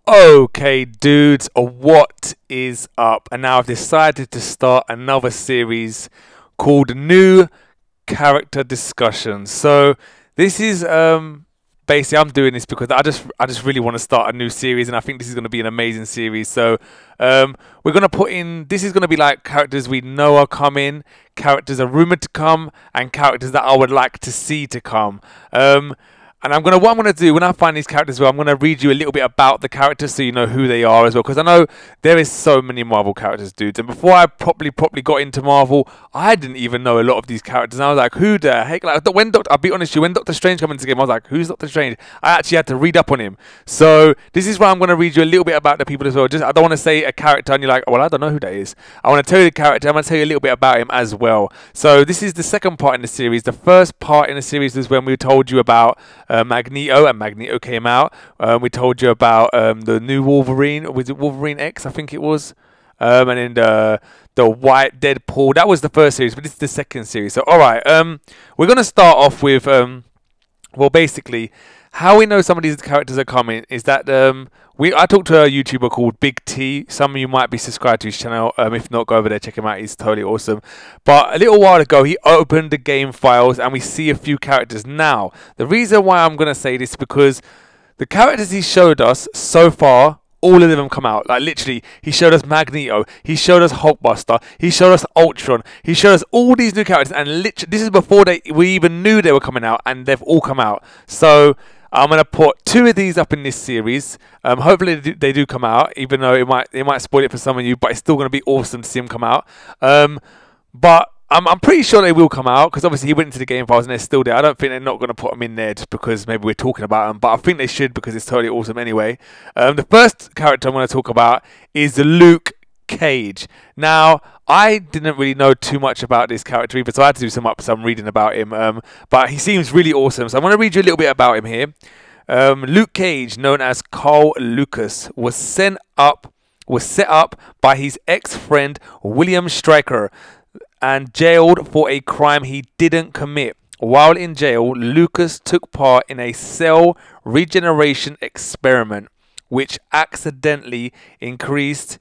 Okay, dudes, what is up? And now I've decided to start another series called New Character Discussions. So this is basically I'm doing this because I just really want to start a new series, and I think this is going to be an amazing series. So we're going to put in, this is going to be like characters we know are coming, characters are rumored to come, and characters that I would like to see to come. And what I'm gonna do when I find these characters, I'm gonna read you a little bit about the characters so you know who they are as well. Because I know there is so many Marvel characters, dudes. And before I properly got into Marvel, I didn't even know a lot of these characters. And I was like, who the heck? Like I'll be honest with you, when Doctor Strange came into the game, I was like, who's Doctor Strange? I actually had to read up on him. So this is why I'm gonna read you a little bit about the people as well. I don't want to say a character and you're like, well, I don't know who that is. I want to tell you the character. I'm gonna tell you a little bit about him as well. So this is the second part in the series. The first part in the series is when we told you about Magneto, and Magneto came out. We told you about the new Wolverine. Was it Wolverine X? I think it was. And then the White Deadpool. That was the first series, but this is the second series. So all right, we're gonna start off with well, basically, how we know some of these characters are coming is that I talked to a YouTuber called Big T. Some of you might be subscribed to his channel. If not, go over there, check him out. He's totally awesome. But a little while ago, he opened the game files and we see a few characters. Now, the reason why I'm going to say this is because the characters he showed us so far, all of them come out. Like literally, he showed us Magneto, he showed us Hulkbuster, he showed us Ultron, he showed us all these new characters, and literally, this is before we even knew they were coming out, and they've all come out. So I'm gonna put two of these up in this series. Hopefully they do come out, even though it might spoil it for some of you, but it's still gonna be awesome to see them come out. But I'm pretty sure they will come out because obviously he went into the game files and they're still there. I don't think they're not going to put them in there just because maybe we're talking about them, but I think they should because it's totally awesome anyway. The first character I'm going to talk about is Luke Cage. Now, I didn't really know too much about this character either, so I had to do some reading about him. But he seems really awesome, so I'm going to read you a little bit about him here. Luke Cage, known as Carl Lucas, was set up by his ex-friend William Stryker and jailed for a crime he didn't commit. While in jail, Lucas took part in a cell regeneration experiment, which accidentally increased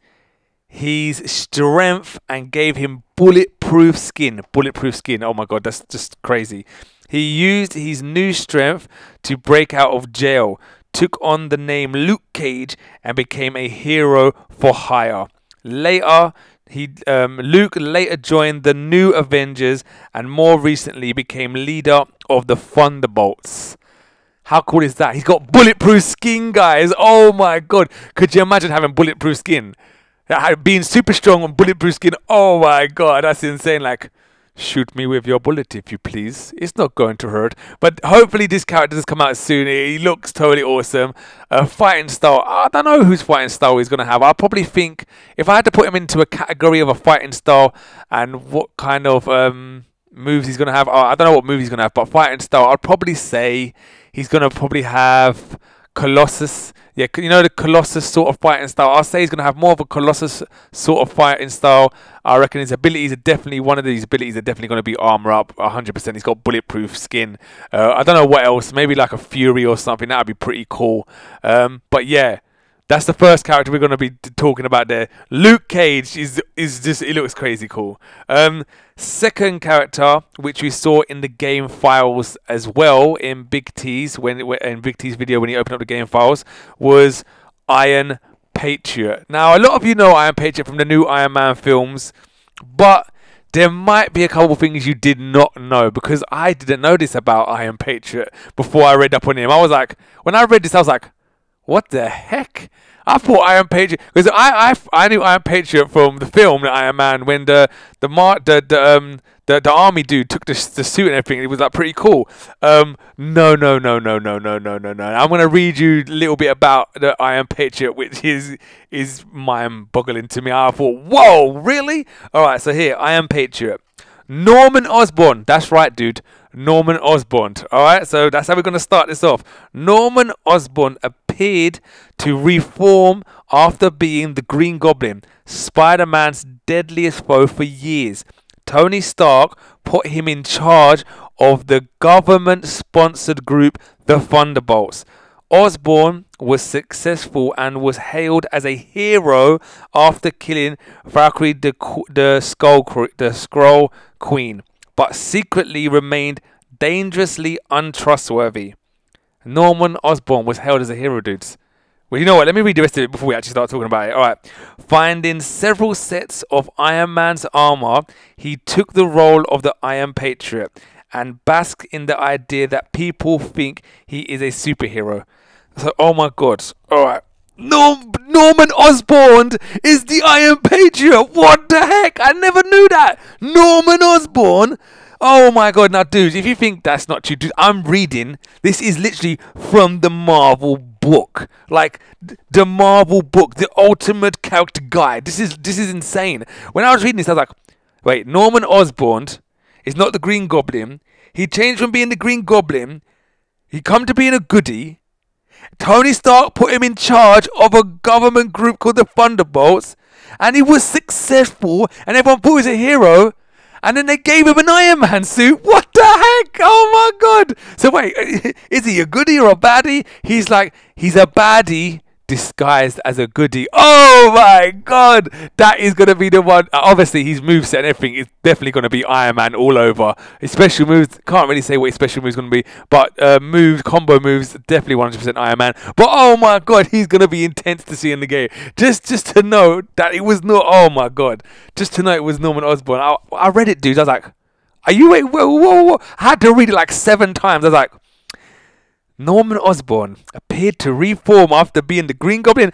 his strength and gave him bulletproof skin. Bulletproof skin. Oh my god, that's just crazy. He used his new strength to break out of jail, took on the name Luke Cage, and became a hero for hire. Luke later joined the New Avengers and more recently became leader of the Thunderbolts. How cool is that? He's got bulletproof skin, guys. Oh my god. Could you imagine having bulletproof skin? Being super strong on bulletproof skin. Oh my god, that's insane. Like, shoot me with your bullet if you please. It's not going to hurt. But hopefully this character does come out soon. He looks totally awesome. Fighting style. I don't know whose fighting style he's going to have. I'll probably think, if I had to put him into a category of a fighting style and what kind of moves he's going to have. I don't know what moves he's going to have, but fighting style, I'd probably say he's going to probably have Colossus. Yeah, you know, the Colossus sort of fighting style. I'll say he's going to have more of a Colossus sort of fighting style. I reckon his abilities are definitely, one of these abilities are definitely going to be armor up, 100%. He's got bulletproof skin. I don't know what else. Maybe like a Fury or something. That would be pretty cool. But yeah, that's the first character we're going to be talking about there. Luke Cage is just, it looks crazy cool. Second character, which we saw in the game files as well in Big T's in Big T's video when he opened up the game files, was Iron Patriot. Now, a lot of you know Iron Patriot from the new Iron Man films, but there might be a couple of things you did not know, because I didn't know this about Iron Patriot before I read up on him. I was like, when I read this, I was like, what the heck? I thought Iron Patriot, because I knew Iron Patriot from the film the Iron Man, when the army dude took the suit and everything. It was like pretty cool. No. I'm gonna read you a little bit about the Iron Patriot, which is mind-boggling to me. I thought, whoa, really? All right, so here, Iron Patriot, Norman Osborn. That's right, dude. Norman Osborn. Alright, so that's how we're going to start this off. Norman Osborn appeared to reform after being the Green Goblin, Spider-Man's deadliest foe for years. Tony Stark put him in charge of the government-sponsored group, the Thunderbolts. Osborn was successful and was hailed as a hero after killing Valkyrie the Skrull Queen, but secretly remained dangerously untrustworthy. Norman Osborn was hailed as a hero, dudes. Well, you know what? Let me read the rest of it before we actually start talking about it. Alright. Finding several sets of Iron Man's armor, he took the role of the Iron Patriot and basked in the idea that people think he is a superhero. So, oh my god. Alright. Norman Osborn is the Iron Patriot. What the heck? I never knew that. Norman Osborn. Oh my god. Now, dudes, if you think that's not true, dude, I'm reading. This is literally from the Marvel book. Like, the Marvel book. The Ultimate Character Guide. This is insane. When I was reading this, I was like, wait, Norman Osborn is not the Green Goblin. He changed from being the Green Goblin. He come to being a goodie. Tony Stark put him in charge of a government group called the Thunderbolts, and he was successful, and everyone thought he was a hero, and then they gave him an Iron Man suit. What the heck? Oh my god. So wait, is he a goodie or a baddie? He's a baddie disguised as a goodie. Oh my god, that is going to be the one. Obviously his moveset and everything is definitely going to be Iron Man all over. His special moves, can't really say what his special moves going to be, but combo moves, definitely 100% Iron Man. But oh my god, he's going to be intense to see in the game. Just to know that it was not, oh my god, just to know it was Norman Osborn. I read it, dude. I was like, are you, wait, whoa. I had to read it like 7 times. I was like, Norman Osborn appeared to reform after being the Green Goblin.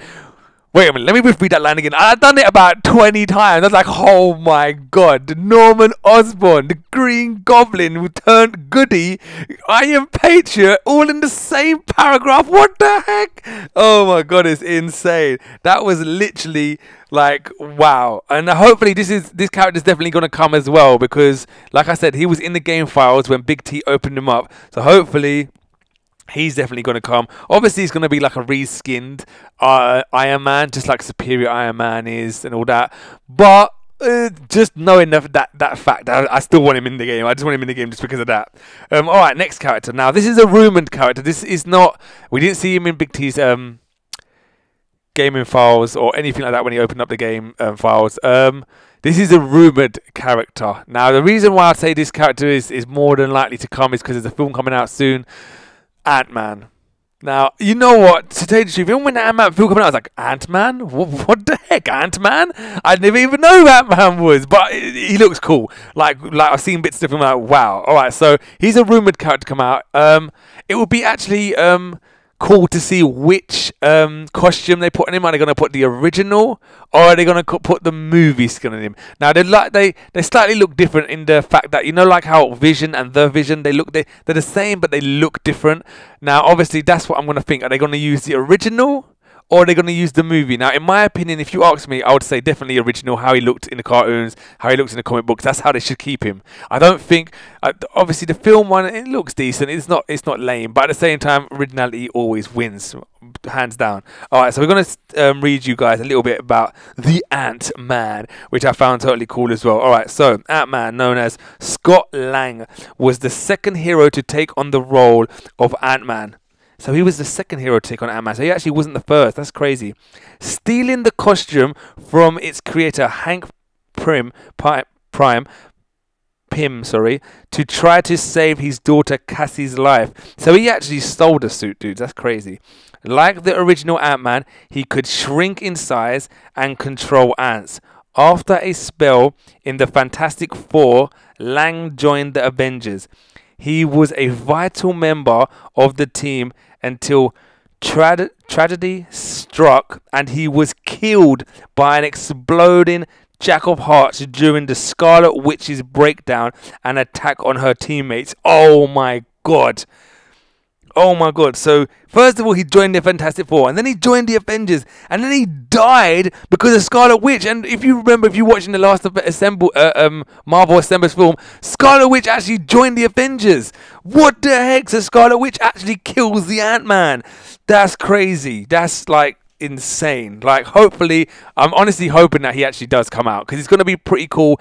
Wait a minute, let me read that line again. I've done it about 20 times. I was like, oh my god. Norman Osborn, the Green Goblin who turned goodie, Iron Patriot, all in the same paragraph. What the heck? Oh my god, it's insane. That was literally like, wow. And hopefully this character's definitely going to come as well, because like I said, he was in the game files when Big T opened him up. So hopefully he's definitely going to come. Obviously, he's going to be like a reskinned Iron Man, just like Superior Iron Man is and all that. But just knowing that fact, I still want him in the game. I just want him in the game just because of that. All right, next character. Now, this is a rumored character. This is not... We didn't see him in Big T's gaming files or anything like that when he opened up the game files. This is a rumored character. Now, the reason why I say this character is more than likely to come is because there's a film coming out soon. AntMan. Now, you know what? To tell you the truth, even when the AntMan film coming out, I was like, AntMan? What the heck, AntMan? I didn't even know who AntMan was, but he looks cool. Like I've seen bits of him, like, wow. All right, so he's a rumored character to come out. It would be actually cool to see which costume they put on him. Are they going to put the original, or are they going to put the movie skin on him? Now they slightly look different in the fact that, you know, like how Vision and the Vision, they're the same but they look different. Now obviously that's what I'm going to think. Are they going to use the original, or are they going to use the movie? Now, in my opinion, if you ask me, I would say definitely original, how he looked in the cartoons, how he looks in the comic books. That's how they should keep him. I don't think... obviously, the film one, it looks decent. It's not lame. But at the same time, originality always wins, hands down. All right, so we're going to read you guys a little bit about the Ant-Man, which I found totally cool as well. All right, so Ant-Man, known as Scott Lang, was the second hero to take on the role of Ant-Man. So he was the second hero to take on Ant-Man. So he actually wasn't the first. That's crazy. Stealing the costume from its creator, Hank Pym, to try to save his daughter Cassie's life. So he actually stole the suit, dudes. That's crazy. Like the original Ant-Man, he could shrink in size and control ants. After a spell in the Fantastic Four, Lang joined the Avengers. He was a vital member of the team until tragedy struck and he was killed by an exploding Jack of Hearts during the Scarlet Witch's breakdown and attack on her teammates. Oh my god. Oh my god. So first of all, he joined the Fantastic Four, and then he joined the Avengers, and then he died because of Scarlet Witch. And if you remember, if you're watching the last Marvel Assembles film, Scarlet Witch actually joined the Avengers. What the heck? So Scarlet Witch actually kills the Ant-Man. That's crazy. That's like insane. Like, hopefully, I'm honestly hoping that he actually does come out, because it's going to be pretty cool.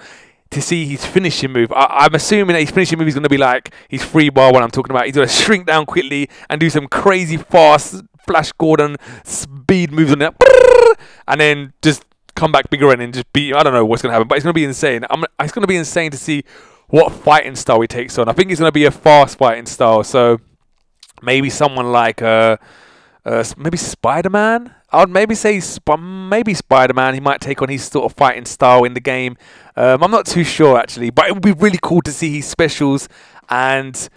to see his finishing move. I'm assuming that his finishing move is going to be like his free bar one I'm talking about. He's going to shrink down quickly and do some crazy fast Flash Gordon speed moves on that, and then just come back bigger and then just beat him. I don't know what's going to happen, but it's going to be insane. It's going to be insane to see what fighting style he takes on. I think it's going to be a fast fighting style. So maybe someone like maybe Spider-Man. I would maybe say maybe Spider-Man. He might take on his sort of fighting style in the game. I'm not too sure actually, but it would be really cool to see his specials and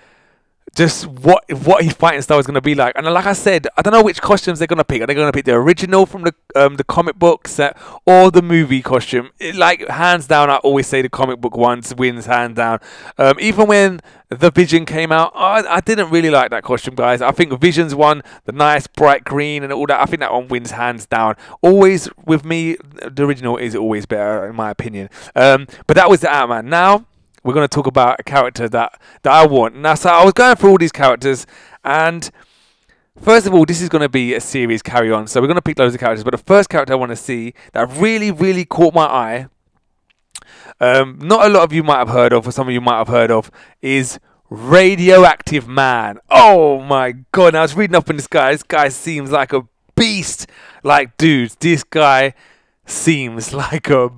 just what his fighting style is going to be like. And like I said, I don't know which costumes they're going to pick. Are they going to pick the original from the comic book set or the movie costume? Like, hands down, I always say the comic book ones wins, hands down. Even when the Vision came out, I didn't really like that costume, guys. I think Vision's one, the nice bright green and all that, I think that one wins hands down. Always, with me, the original is always better, in my opinion. But that was the AntMan. Now we're going to talk about a character that I want. Now, so I was going through all these characters, and first of all, this is going to be a series carry on. So we're going to pick loads of characters, but the first character I want to see that really, really caught my eye, not a lot of you might have heard of, or some of you might have heard of, is Radioactive Man. Oh my God. Now, I was reading up on this guy. This guy seems like a beast. Like, dude, this guy seems like a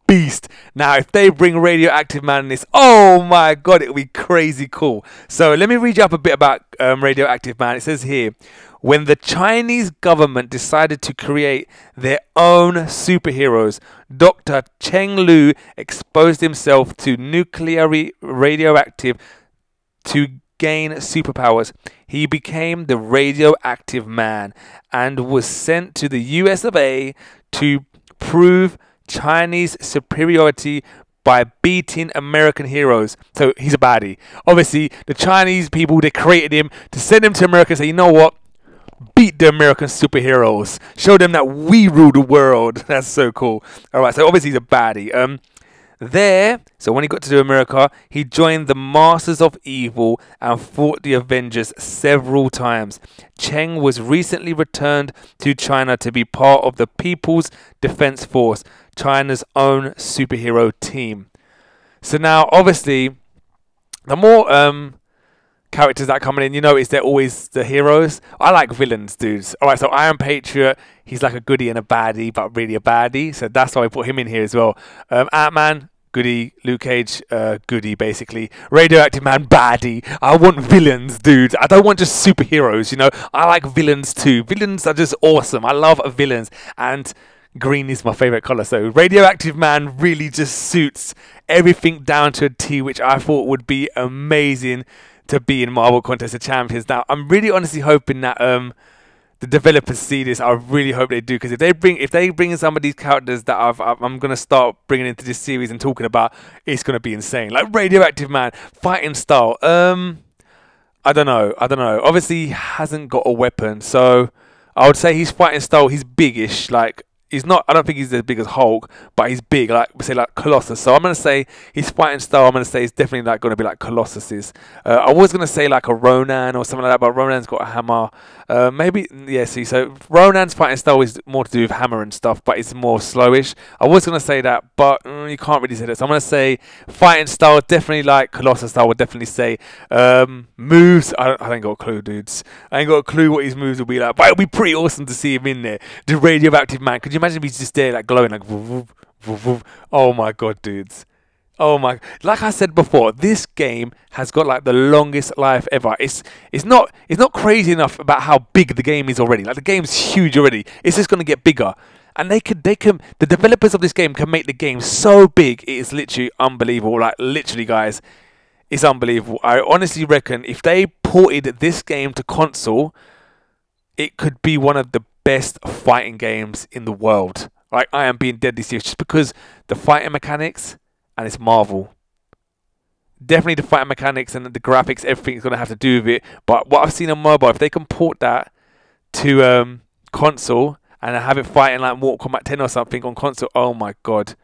beast. Now, if they bring Radioactive Man in this, oh my God, it'll be crazy cool. So let me read you up a bit about Radioactive Man. It says here, when the Chinese government decided to create their own superheroes, Dr. Cheng Lu exposed himself to nuclear radioactive to gain superpowers. He became the Radioactive Man and was sent to the US of A to prove Chinese superiority by beating American heroes. So he's a baddie. Obviously, the Chinese people, they created him to send him to America and say, you know what? Beat the American superheroes. Show them that we rule the world. That's so cool. Alright, so obviously he's a baddie. So when he got to America, he joined the Masters of Evil and fought the Avengers several times. Cheng was recently returned to China to be part of the People's Defense Force, China's own superhero team. So now, obviously, the more characters that are coming in, you notice they're always the heroes. I like villains, dudes. Alright, so Iron Patriot, he's like a goodie and a baddie, but really a baddie. So that's why I put him in here as well. AntMan, goodie. Luke Cage, goodie, basically. Radioactive Man, baddie. I want villains, dudes. I don't want just superheroes, you know. I like villains too. Villains are just awesome. I love villains. And green is my favorite color. So Radioactive Man really just suits everything down to a T, which I thought would be amazing to be in Marvel Contest of Champions. Now, I'm really honestly hoping that the developers see this. I really hope they do, because if they bring in some of these characters that I'm gonna start bringing into this series and talking about, it's gonna be insane. Like Radioactive Man, fighting style. I don't know. Obviously, he hasn't got a weapon, so I would say his fighting style, he's biggish. Like, he's not, I don't think he's as big as Hulk, but he's big, like, say, like Colossus. So I'm going to say his fighting style, I'm going to say, is definitely like going to be like Colossus's. I was going to say like a Ronan or something like that, but Ronan's got a hammer. Maybe, yeah, see, so Ronan's fighting style is more to do with hammer and stuff, but it's more slowish. I was going to say that, but you can't really say that. So I'm going to say fighting style, definitely like Colossus style, I would definitely say. Moves, I ain't got a clue, dudes. I ain't got a clue what his moves will be like, but it'll be pretty awesome to see him in there. The Radioactive Man. Could you imagine if he's just there, like glowing, like woof, woof, woof, woof. Oh my God, dudes. Oh my, like I said before, this game has got like the longest life ever. It's not crazy enough about how big the game is already. Like, the game's huge already. It's just gonna get bigger. And the developers of this game can make the game so big, it is literally unbelievable. Like, literally, guys, it's unbelievable. I honestly reckon if they ported this game to console, it could be one of the best fighting games in the world. Like, I am being deadly serious, just because the fighting mechanics, and it's Marvel. Definitely the fighting mechanics and the graphics, everything's going to have to do with it. But what I've seen on mobile, if they can port that to console and have it fighting like Mortal Kombat 10 or something on console, oh my God,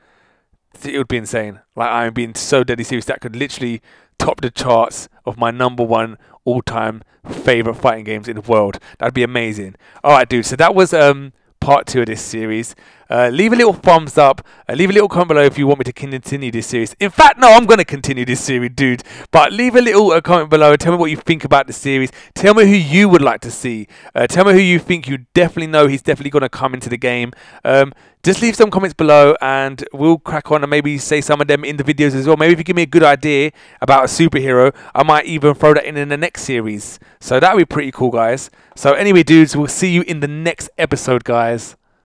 it would be insane. Like, I'm being so deadly serious, that could literally top the charts of my #1 all-time favorite fighting games in the world. That'd be amazing. All right, dude. So that was part 2 of this series. Leave a little thumbs up. Leave a little comment below if you want me to continue this series. In fact, no, I'm going to continue this series, dude. But leave a little comment below. Tell me what you think about the series. Tell me who you would like to see. Tell me who you think you definitely know he's definitely going to come into the game. Just leave some comments below and we'll crack on and maybe say some of them in the videos as well. Maybe if you give me a good idea about a superhero, I might even throw that in the next series. So that would be pretty cool, guys. So anyway, dudes, we'll see you in the next episode, guys.